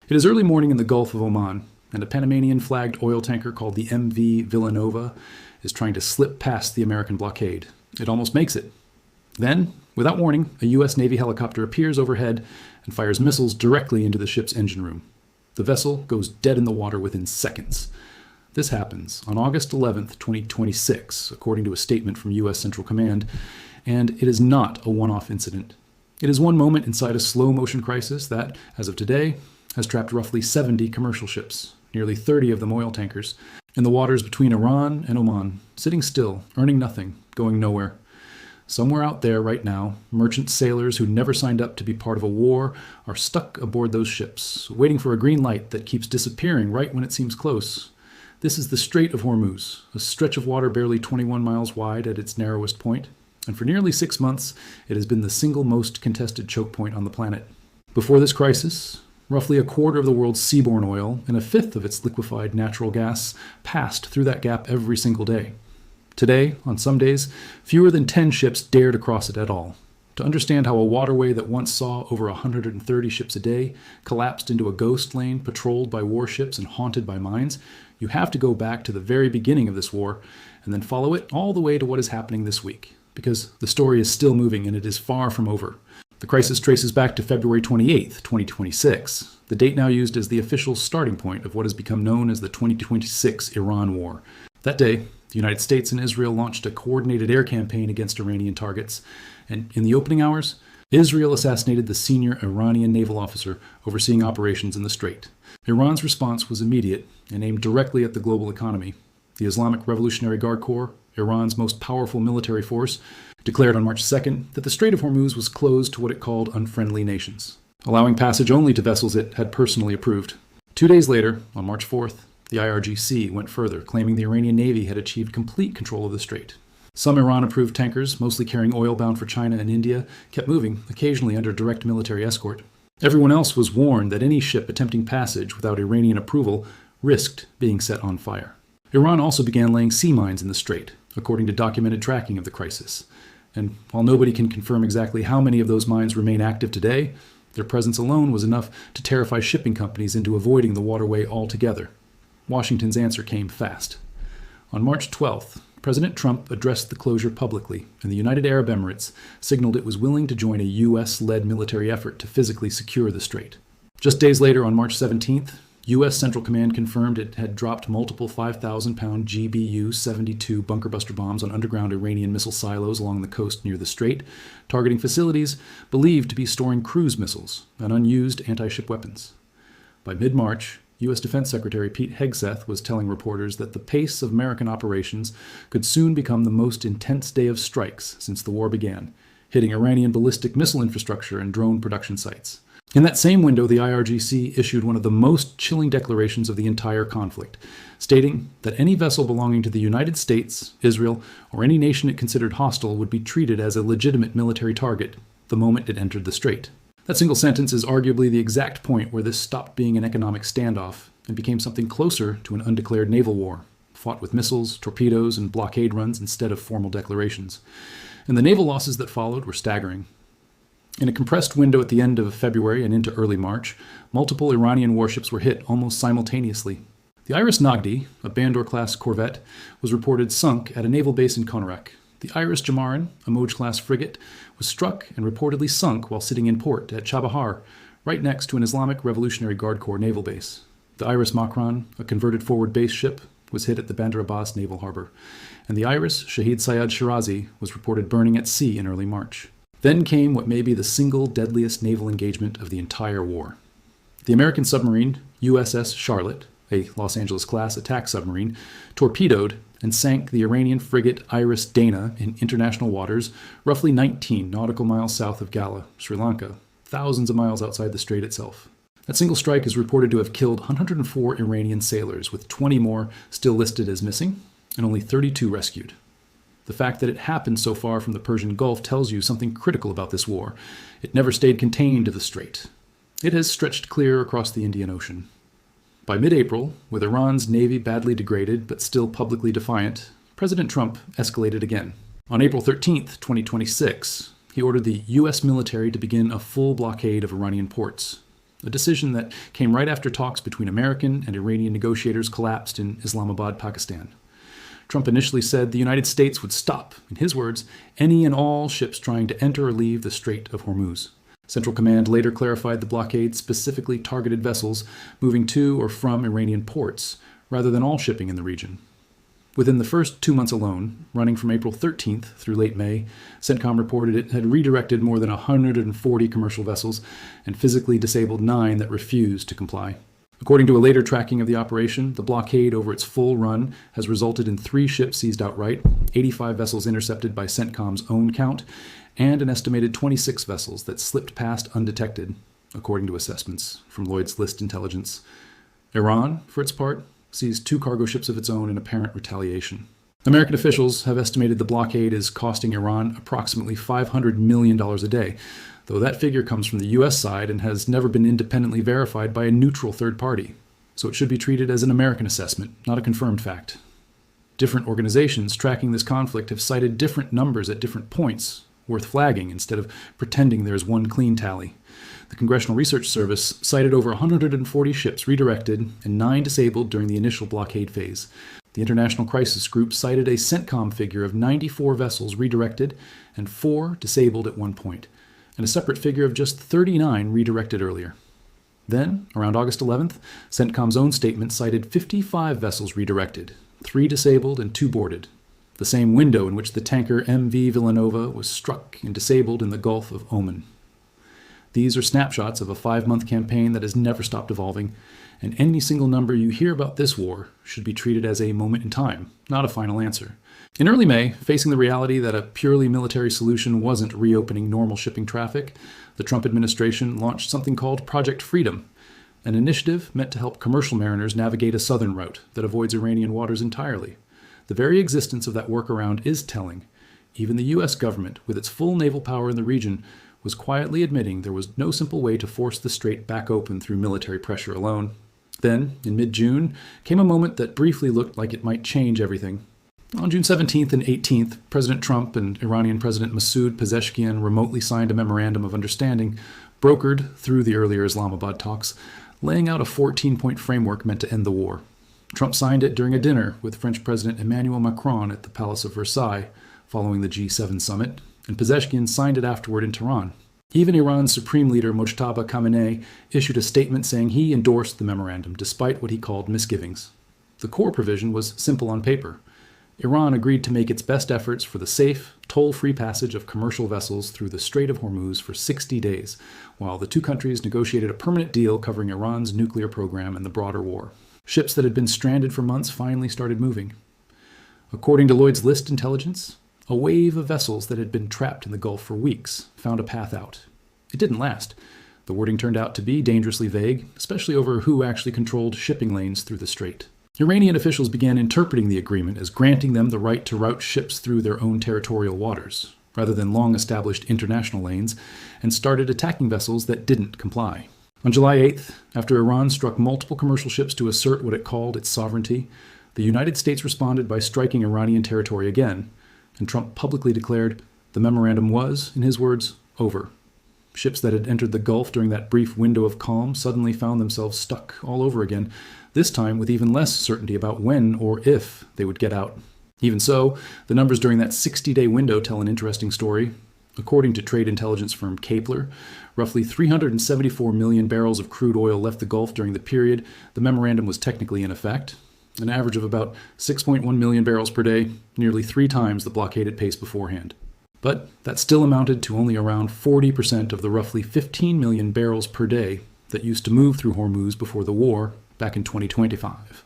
It is early morning in the Gulf of Oman, and a Panamanian-flagged oil tanker called the MV Villanova is trying to slip past the American blockade. It almost makes it. Then, without warning, a U.S. Navy helicopter appears overhead and fires missiles directly into the ship's engine room. The vessel goes dead in the water within seconds. This happens on August 11, 2026, according to a statement from U.S. Central Command, and it is not a one-off incident. It is one moment inside a slow-motion crisis that, as of today, has trapped roughly 70 commercial ships, nearly 30 of them oil tankers, in the waters between Iran and Oman, sitting still, earning nothing, going nowhere. Somewhere out there right now, merchant sailors who never signed up to be part of a war are stuck aboard those ships, waiting for a green light that keeps disappearing right when it seems close. This is the Strait of Hormuz, a stretch of water barely 21 miles wide at its narrowest point, and for nearly 6 months, it has been the single most contested choke point on the planet. Before this crisis, roughly a quarter of the world's seaborne oil and a fifth of its liquefied natural gas passed through that gap every single day. Today, on some days, fewer than 10 ships dare to cross it at all. To understand how a waterway that once saw over 130 ships a day collapsed into a ghost lane patrolled by warships and haunted by mines, you have to go back to the very beginning of this war and then follow it all the way to what is happening this week, because the story is still moving and it is far from over. The crisis traces back to February 28, 2026, the date now used as the official starting point of what has become known as the 2026 Iran War. That day, the United States and Israel launched a coordinated air campaign against Iranian targets, and in the opening hours, Israel assassinated the senior Iranian naval officer overseeing operations in the Strait. Iran's response was immediate and aimed directly at the global economy. The Islamic Revolutionary Guard Corps, Iran's most powerful military force, declared on March 2nd that the Strait of Hormuz was closed to what it called unfriendly nations, allowing passage only to vessels it had personally approved. 2 days later, on March 4th, the IRGC went further, claiming the Iranian Navy had achieved complete control of the strait. Some Iran-approved tankers, mostly carrying oil bound for China and India, kept moving, occasionally under direct military escort. Everyone else was warned that any ship attempting passage without Iranian approval risked being set on fire. Iran also began laying sea mines in the strait, according to documented tracking of the crisis. And while nobody can confirm exactly how many of those mines remain active today, their presence alone was enough to terrify shipping companies into avoiding the waterway altogether. Washington's answer came fast. On March 12th, President Trump addressed the closure publicly, and the United Arab Emirates signaled it was willing to join a U.S.-led military effort to physically secure the strait. Just days later, on March 17th, U.S. Central Command confirmed it had dropped multiple 5,000-pound GBU-72 bunker-buster bombs on underground Iranian missile silos along the coast near the strait, targeting facilities believed to be storing cruise missiles and unused anti-ship weapons. By mid-March, U.S. Defense Secretary Pete Hegseth was telling reporters that the pace of American operations could soon become the most intense day of strikes since the war began, hitting Iranian ballistic missile infrastructure and drone production sites. In that same window, the IRGC issued one of the most chilling declarations of the entire conflict, stating that any vessel belonging to the United States, Israel, or any nation it considered hostile would be treated as a legitimate military target the moment it entered the strait. That single sentence is arguably the exact point where this stopped being an economic standoff and became something closer to an undeclared naval war, fought with missiles, torpedoes, and blockade runs instead of formal declarations. And the naval losses that followed were staggering. In a compressed window at the end of February and into early March, multiple Iranian warships were hit almost simultaneously. The Iris Nagdi, a Bandor-class corvette, was reported sunk at a naval base in Konarak. The Iris Jamarin, a Moj-class frigate, was struck and reportedly sunk while sitting in port at Chabahar, right next to an Islamic Revolutionary Guard Corps naval base. The Iris Makran, a converted forward base ship, was hit at the Bandar Abbas naval harbor. And the Iris Shahid Sayed Shirazi was reported burning at sea in early March. Then came what may be the single deadliest naval engagement of the entire war. The American submarine USS Charlotte, a Los Angeles-class attack submarine, torpedoed and sank the Iranian frigate Iris Dana in international waters roughly 19 nautical miles south of Gala, Sri Lanka, thousands of miles outside the strait itself. That single strike is reported to have killed 104 Iranian sailors, with 20 more still listed as missing, and only 32 rescued. The fact that it happened so far from the Persian Gulf tells you something critical about this war. It never stayed contained to the strait. It has stretched clear across the Indian Ocean. By mid-April, with Iran's navy badly degraded but still publicly defiant, President Trump escalated again. On April 13, 2026, he ordered the U.S. military to begin a full blockade of Iranian ports. a decision that came right after talks between American and Iranian negotiators collapsed in Islamabad, Pakistan. Trump initially said the United States would stop, in his words, any and all ships trying to enter or leave the Strait of Hormuz. Central Command later clarified the blockade specifically targeted vessels moving to or from Iranian ports, rather than all shipping in the region. Within the first 2 months alone, running from April 13th through late May, CENTCOM reported it had redirected more than 140 commercial vessels and physically disabled 9 that refused to comply. According to a later tracking of the operation, the blockade over its full run has resulted in 3 ships seized outright, 85 vessels intercepted by CENTCOM's own count, and an estimated 26 vessels that slipped past undetected, according to assessments from Lloyd's List Intelligence. Iran, for its part, seized 2 cargo ships of its own in apparent retaliation. American officials have estimated the blockade is costing Iran approximately $500 million a day, though that figure comes from the U.S. side and has never been independently verified by a neutral third party, so it should be treated as an American assessment, not a confirmed fact. Different organizations tracking this conflict have cited different numbers at different points, worth flagging instead of pretending there's one clean tally. The Congressional Research Service cited over 140 ships redirected and 9 disabled during the initial blockade phase. The International Crisis Group cited a CENTCOM figure of 94 vessels redirected and 4 disabled at one point, and a separate figure of just 39 redirected earlier. Then, around August 11th, CENTCOM's own statement cited 55 vessels redirected, 3 disabled and 2 boarded, the same window in which the tanker MV Villanova was struck and disabled in the Gulf of Oman. These are snapshots of a 5-month campaign that has never stopped evolving, and any single number you hear about this war should be treated as a moment in time, not a final answer. In early May, facing the reality that a purely military solution wasn't reopening normal shipping traffic, the Trump administration launched something called Project Freedom, an initiative meant to help commercial mariners navigate a southern route that avoids Iranian waters entirely. The very existence of that workaround is telling. Even the U.S. government, with its full naval power in the region, was quietly admitting there was no simple way to force the strait back open through military pressure alone. Then, in mid-June, came a moment that briefly looked like it might change everything. On June 17th and 18th, President Trump and Iranian President Masoud Pezeshkian remotely signed a memorandum of understanding, brokered through the earlier Islamabad talks, laying out a 14-point framework meant to end the war. Trump signed it during a dinner with French President Emmanuel Macron at the Palace of Versailles, following the G7 summit, and Pezeshkian signed it afterward in Tehran. Even Iran's supreme leader Mojtaba Khamenei issued a statement saying he endorsed the memorandum despite what he called misgivings. The core provision was simple on paper. Iran agreed to make its best efforts for the safe, toll-free passage of commercial vessels through the Strait of Hormuz for 60 days, while the 2 countries negotiated a permanent deal covering Iran's nuclear program and the broader war. Ships that had been stranded for months finally started moving. According to Lloyd's List Intelligence, a wave of vessels that had been trapped in the Gulf for weeks found a path out. It didn't last. The wording turned out to be dangerously vague, especially over who actually controlled shipping lanes through the strait. Iranian officials began interpreting the agreement as granting them the right to route ships through their own territorial waters, rather than long-established international lanes, and started attacking vessels that didn't comply. On July 8th, after Iran struck multiple commercial ships to assert what it called its sovereignty, the United States responded by striking Iranian territory again, and Trump publicly declared the memorandum was, in his words, over. Ships that had entered the Gulf during that brief window of calm suddenly found themselves stuck all over again, this time with even less certainty about when or if they would get out. Even so, the numbers during that 60-day window tell an interesting story. According to trade intelligence firm Kepler, roughly 374 million barrels of crude oil left the Gulf during the period the memorandum was technically in effect, an average of about 6.1 million barrels per day, nearly 3 times the blockaded pace beforehand. But that still amounted to only around 40% of the roughly 15 million barrels per day that used to move through Hormuz before the war back in 2025.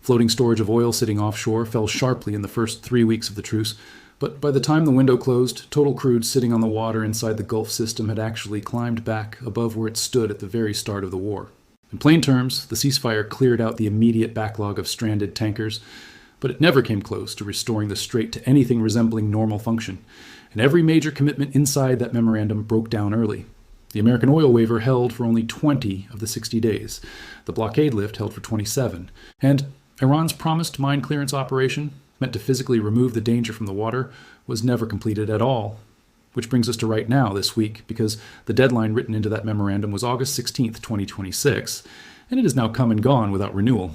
Floating storage of oil sitting offshore fell sharply in the first 3 weeks of the truce, but by the time the window closed, total crude sitting on the water inside the Gulf system had actually climbed back above where it stood at the very start of the war. In plain terms, the ceasefire cleared out the immediate backlog of stranded tankers, but it never came close to restoring the strait to anything resembling normal function, and every major commitment inside that memorandum broke down early. The American oil waiver held for only 20 of the 60 days. The blockade lift held for 27. And Iran's promised mine clearance operation, meant to physically remove the danger from the water, was never completed at all. Which brings us to right now this week, because the deadline written into that memorandum was August 16th, 2026, and it has now come and gone without renewal.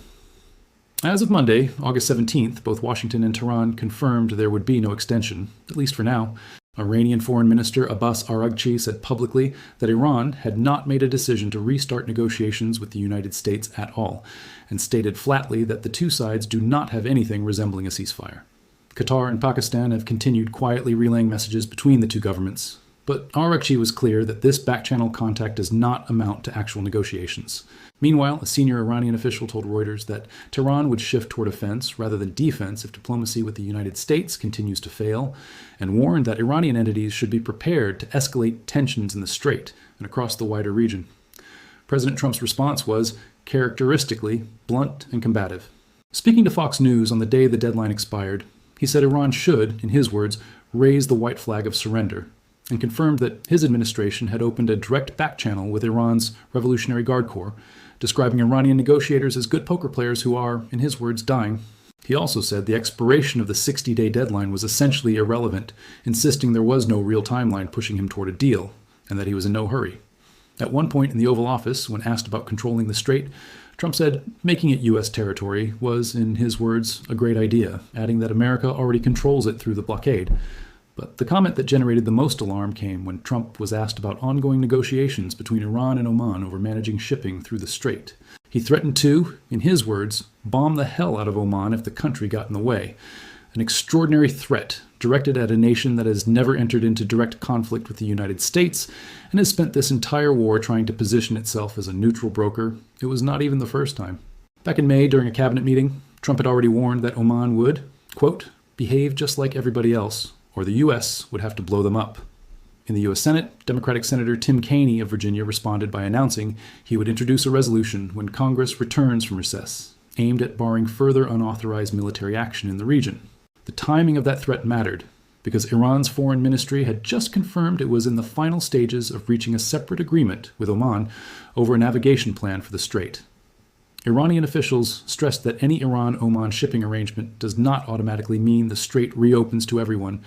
As of Monday, August 17th, both Washington and Tehran confirmed there would be no extension, at least for now. Iranian Foreign Minister Abbas Araghchi said publicly that Iran had not made a decision to restart negotiations with the United States at all, and stated flatly that the two sides do not have anything resembling a ceasefire. Qatar and Pakistan have continued quietly relaying messages between the two governments, but Araghchi was clear that this back-channel contact does not amount to actual negotiations. Meanwhile, a senior Iranian official told Reuters that Tehran would shift toward offense rather than defense if diplomacy with the United States continues to fail, and warned that Iranian entities should be prepared to escalate tensions in the Strait and across the wider region. President Trump's response was, characteristically, blunt and combative. Speaking to Fox News on the day the deadline expired, he said Iran should, in his words, raise the white flag of surrender, and confirmed that his administration had opened a direct back channel with Iran's Revolutionary Guard Corps, describing Iranian negotiators as good poker players who are, in his words, dying. He also said the expiration of the 60-day deadline was essentially irrelevant, insisting there was no real timeline pushing him toward a deal, and that he was in no hurry. At one point in the Oval Office, when asked about controlling the Strait, Trump said making it U.S. territory was, in his words, a great idea, adding that America already controls it through the blockade. But the comment that generated the most alarm came when Trump was asked about ongoing negotiations between Iran and Oman over managing shipping through the strait. He threatened to, in his words, bomb the hell out of Oman if the country got in the way. An extraordinary threat directed at a nation that has never entered into direct conflict with the United States and has spent this entire war trying to position itself as a neutral broker. It was not even the first time. Back in May, during a cabinet meeting, Trump had already warned that Oman would, quote, behave just like everybody else, or the U.S. would have to blow them up. In the U.S. Senate, Democratic Senator Tim Kaine of Virginia responded by announcing he would introduce a resolution when Congress returns from recess, aimed at barring further unauthorized military action in the region. The timing of that threat mattered, because Iran's foreign ministry had just confirmed it was in the final stages of reaching a separate agreement with Oman over a navigation plan for the strait. Iranian officials stressed that any Iran-Oman shipping arrangement does not automatically mean the strait reopens to everyone,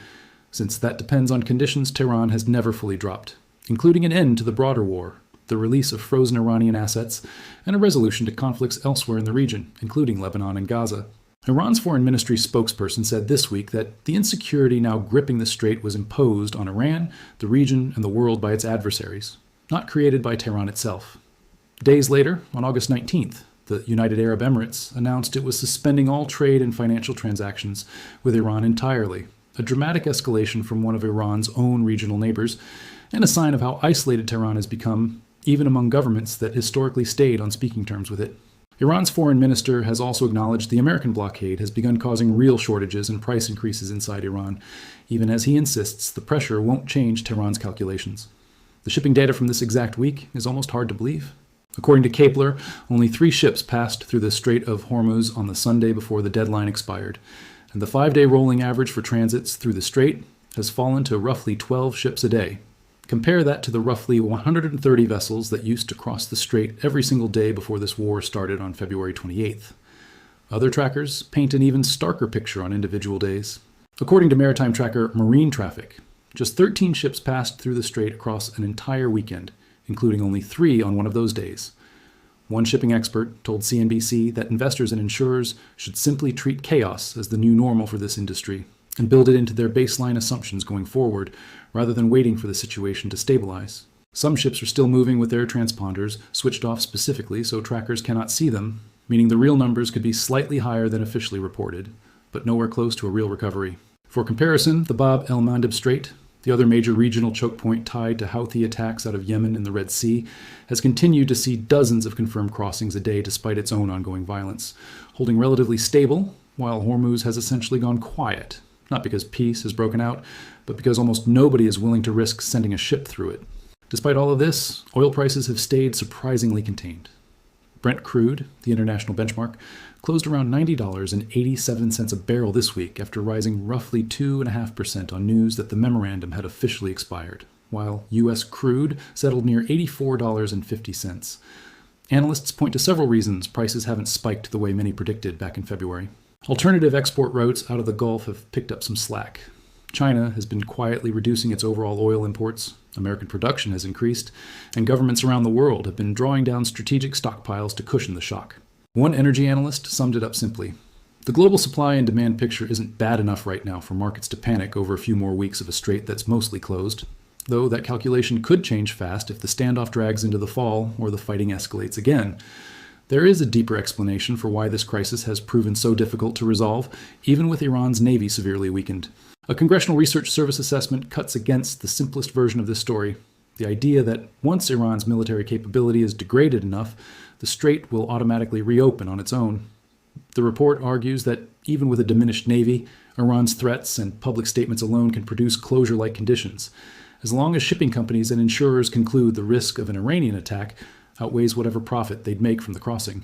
since that depends on conditions Tehran has never fully dropped, including an end to the broader war, the release of frozen Iranian assets, and a resolution to conflicts elsewhere in the region, including Lebanon and Gaza. Iran's foreign ministry spokesperson said this week that the insecurity now gripping the strait was imposed on Iran, the region, and the world by its adversaries, not created by Tehran itself. Days later, on August 19th, the United Arab Emirates announced it was suspending all trade and financial transactions with Iran entirely, a dramatic escalation from one of Iran's own regional neighbors, and a sign of how isolated Tehran has become, even among governments that historically stayed on speaking terms with it. Iran's foreign minister has also acknowledged the American blockade has begun causing real shortages and price increases inside Iran, even as he insists the pressure won't change Tehran's calculations. The shipping data from this exact week is almost hard to believe. According to Kepler, only 3 ships passed through the Strait of Hormuz on the Sunday before the deadline expired, and the 5-day rolling average for transits through the strait has fallen to roughly 12 ships a day. Compare that to the roughly 130 vessels that used to cross the strait every single day before this war started on February 28th. Other trackers paint an even starker picture on individual days. According to maritime tracker Marine Traffic, just 13 ships passed through the strait across an entire weekend, including only 3 on one of those days. One shipping expert told CNBC that investors and insurers should simply treat chaos as the new normal for this industry and build it into their baseline assumptions going forward, rather than waiting for the situation to stabilize. Some ships are still moving with their transponders switched off specifically so trackers cannot see them, meaning the real numbers could be slightly higher than officially reported, but nowhere close to a real recovery. For comparison, the Bab el-Mandeb Strait, the other major regional choke point tied to Houthi attacks out of Yemen and the Red Sea, has continued to see dozens of confirmed crossings a day despite its own ongoing violence, holding relatively stable, while Hormuz has essentially gone quiet, not because peace has broken out, but because almost nobody is willing to risk sending a ship through it. Despite all of this, oil prices have stayed surprisingly contained. Brent crude, the international benchmark, closed around $90.87 a barrel this week after rising roughly 2.5% on news that the memorandum had officially expired, while U.S. crude settled near $84.50. Analysts point to several reasons prices haven't spiked the way many predicted back in February. Alternative export routes out of the Gulf have picked up some slack. China has been quietly reducing its overall oil imports, American production has increased, and governments around the world have been drawing down strategic stockpiles to cushion the shock. One energy analyst summed it up simply: the global supply and demand picture isn't bad enough right now for markets to panic over a few more weeks of a strait that's mostly closed, though that calculation could change fast if the standoff drags into the fall or the fighting escalates again. There is a deeper explanation for why this crisis has proven so difficult to resolve, even with Iran's navy severely weakened. A Congressional Research Service assessment cuts against the simplest version of this story: the idea that once Iran's military capability is degraded enough, the strait will automatically reopen on its own. The report argues that even with a diminished navy, Iran's threats and public statements alone can produce closure-like conditions, as long as shipping companies and insurers conclude the risk of an Iranian attack outweighs whatever profit they'd make from the crossing.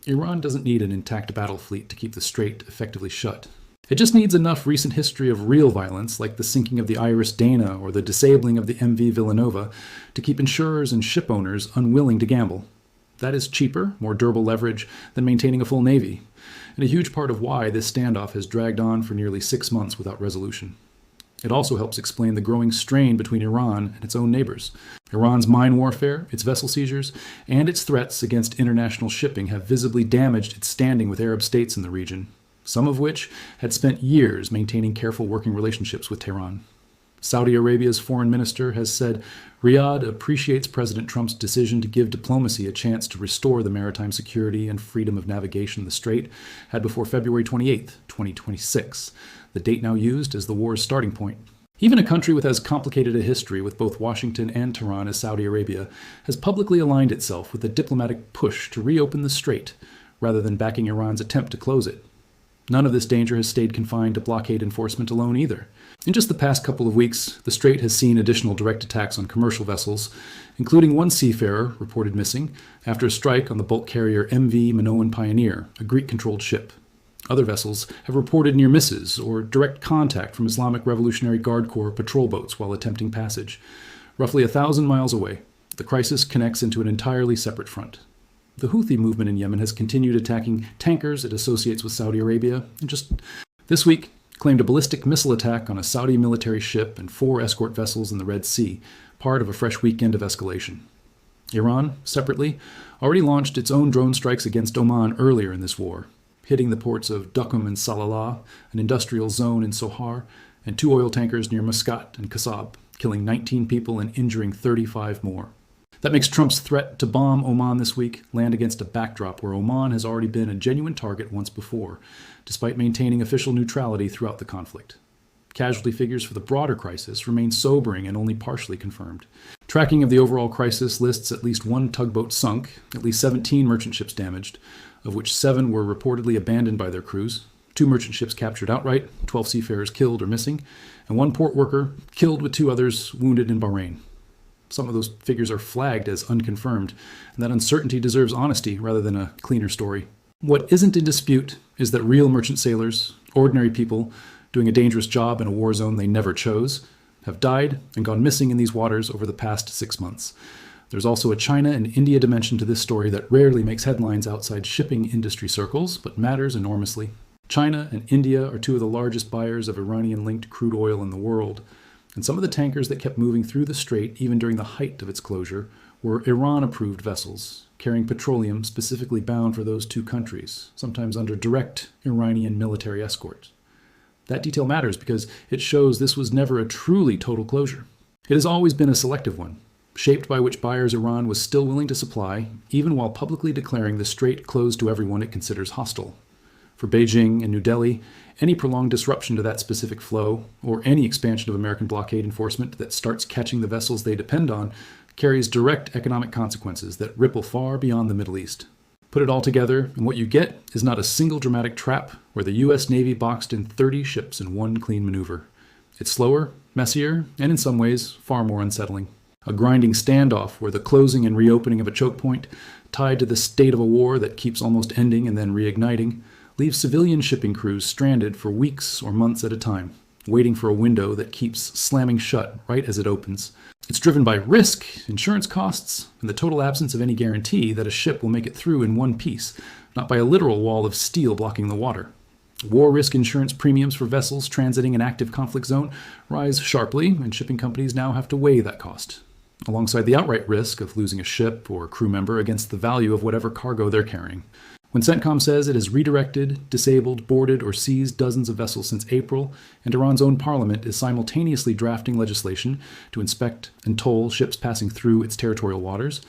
Iran doesn't need an intact battle fleet to keep the strait effectively shut. It just needs enough recent history of real violence, like the sinking of the Iris Dana or the disabling of the MV Villanova, to keep insurers and ship owners unwilling to gamble. That is cheaper, more durable leverage than maintaining a full navy, and a huge part of why this standoff has dragged on for nearly 6 months without resolution. It also helps explain the growing strain between Iran and its own neighbors. Iran's mine warfare, its vessel seizures, and its threats against international shipping have visibly damaged its standing with Arab states in the region, some of which had spent years maintaining careful working relationships with Tehran. Saudi Arabia's foreign minister has said Riyadh appreciates President Trump's decision to give diplomacy a chance to restore the maritime security and freedom of navigation the strait had before February 28, 2026, the date now used as the war's starting point. Even a country with as complicated a history with both Washington and Tehran as Saudi Arabia has publicly aligned itself with a diplomatic push to reopen the strait, rather than backing Iran's attempt to close it. None of this danger has stayed confined to blockade enforcement alone either. In just the past couple of weeks, the strait has seen additional direct attacks on commercial vessels, including one seafarer reported missing after a strike on the bulk carrier MV Minoan Pioneer, a Greek-controlled ship. Other vessels have reported near misses or direct contact from Islamic Revolutionary Guard Corps patrol boats while attempting passage. Roughly 1,000 miles away, the crisis connects into an entirely separate front. The Houthi movement in Yemen has continued attacking tankers it associates with Saudi Arabia, and just this week claimed a ballistic missile attack on a Saudi military ship and 4 escort vessels in the Red Sea, part of a fresh weekend of escalation. Iran, separately, already launched its own drone strikes against Oman earlier in this war, hitting the ports of Duqm and Salalah, an industrial zone in Sohar, and 2 oil tankers near Muscat and Kasab, killing 19 people and injuring 35 more. That makes Trump's threat to bomb Oman this week land against a backdrop where Oman has already been a genuine target once before, despite maintaining official neutrality throughout the conflict. Casualty figures for the broader crisis remain sobering and only partially confirmed. Tracking of the overall crisis lists at least 1 tugboat sunk, at least 17 merchant ships damaged, of which 7 were reportedly abandoned by their crews, 2 merchant ships captured outright, 12 seafarers killed or missing, and 1 port worker killed with 2 others wounded in Bahrain. Some of those figures are flagged as unconfirmed, and that uncertainty deserves honesty rather than a cleaner story. What isn't in dispute is that real merchant sailors, ordinary people doing a dangerous job in a war zone they never chose, have died and gone missing in these waters over the past 6 months. There's also a China and India dimension to this story that rarely makes headlines outside shipping industry circles, but matters enormously. China and India are 2 of the largest buyers of Iranian-linked crude oil in the world, and some of the tankers that kept moving through the strait even during the height of its closure were Iran-approved vessels, carrying petroleum specifically bound for those 2 countries, sometimes under direct Iranian military escort. That detail matters because it shows this was never a truly total closure. It has always been a selective one, shaped by which buyers Iran was still willing to supply, even while publicly declaring the strait closed to everyone it considers hostile. For Beijing and New Delhi, any prolonged disruption to that specific flow, or any expansion of American blockade enforcement that starts catching the vessels they depend on, carries direct economic consequences that ripple far beyond the Middle East. Put it all together, and what you get is not a single dramatic trap where the U.S. Navy boxed in 30 ships in one clean maneuver. It's slower, messier, and in some ways, far more unsettling. A grinding standoff where the closing and reopening of a choke point, tied to the state of a war that keeps almost ending and then reigniting, leaves civilian shipping crews stranded for weeks or months at a time, waiting for a window that keeps slamming shut right as it opens. It's driven by risk, insurance costs, and the total absence of any guarantee that a ship will make it through in one piece, not by a literal wall of steel blocking the water. War risk insurance premiums for vessels transiting an active conflict zone rise sharply, and shipping companies now have to weigh that cost, alongside the outright risk of losing a ship or crew member against the value of whatever cargo they're carrying. When CENTCOM says it has redirected, disabled, boarded, or seized dozens of vessels since April, and Iran's own parliament is simultaneously drafting legislation to inspect and toll ships passing through its territorial waters,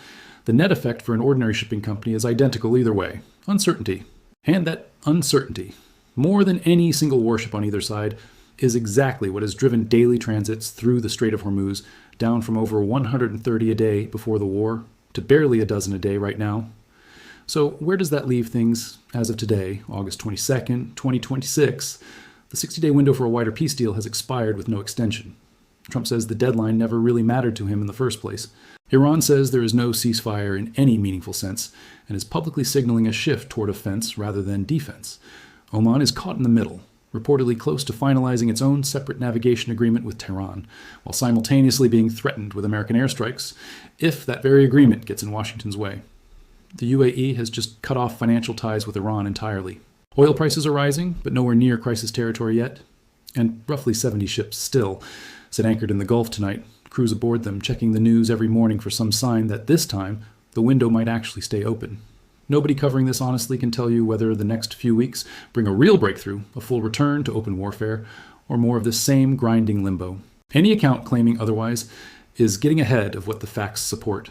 the net effect for an ordinary shipping company is identical either way: uncertainty. And that uncertainty, more than any single warship on either side, is exactly what has driven daily transits through the Strait of Hormuz down from over 130 a day before the war to barely a dozen a day right now. So where does that leave things as of today, August 22nd, 2026? The 60-day window for a wider peace deal has expired with no extension. Trump says the deadline never really mattered to him in the first place. Iran says there is no ceasefire in any meaningful sense and is publicly signaling a shift toward offense rather than defense. Oman is caught in the middle, reportedly close to finalizing its own separate navigation agreement with Tehran, while simultaneously being threatened with American airstrikes if that very agreement gets in Washington's way. The UAE has just cut off financial ties with Iran entirely. Oil prices are rising, but nowhere near crisis territory yet, and roughly 70 ships still sit anchored in the Gulf tonight, crews aboard them checking the news every morning for some sign that this time the window might actually stay open. Nobody covering this honestly can tell you whether the next few weeks bring a real breakthrough, a full return to open warfare, or more of the same grinding limbo. Any account claiming otherwise is getting ahead of what the facts support.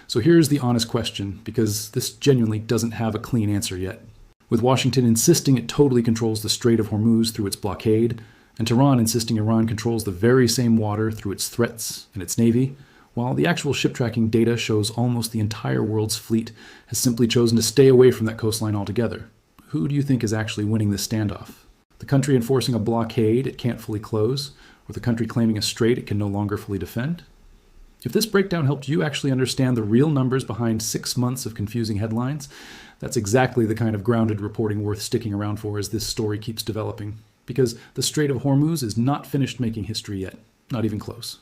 So here's the honest question, because this genuinely doesn't have a clean answer yet. With Washington insisting it totally controls the Strait of Hormuz through its blockade, and Tehran insisting Iran controls the very same water through its threats and its navy, while the actual ship tracking data shows almost the entire world's fleet has simply chosen to stay away from that coastline altogether. Who do you think is actually winning this standoff? The country enforcing a blockade it can't fully close, or the country claiming a strait it can no longer fully defend? If this breakdown helped you actually understand the real numbers behind 6 months of confusing headlines, that's exactly the kind of grounded reporting worth sticking around for as this story keeps developing. Because the Strait of Hormuz is not finished making history yet, not even close.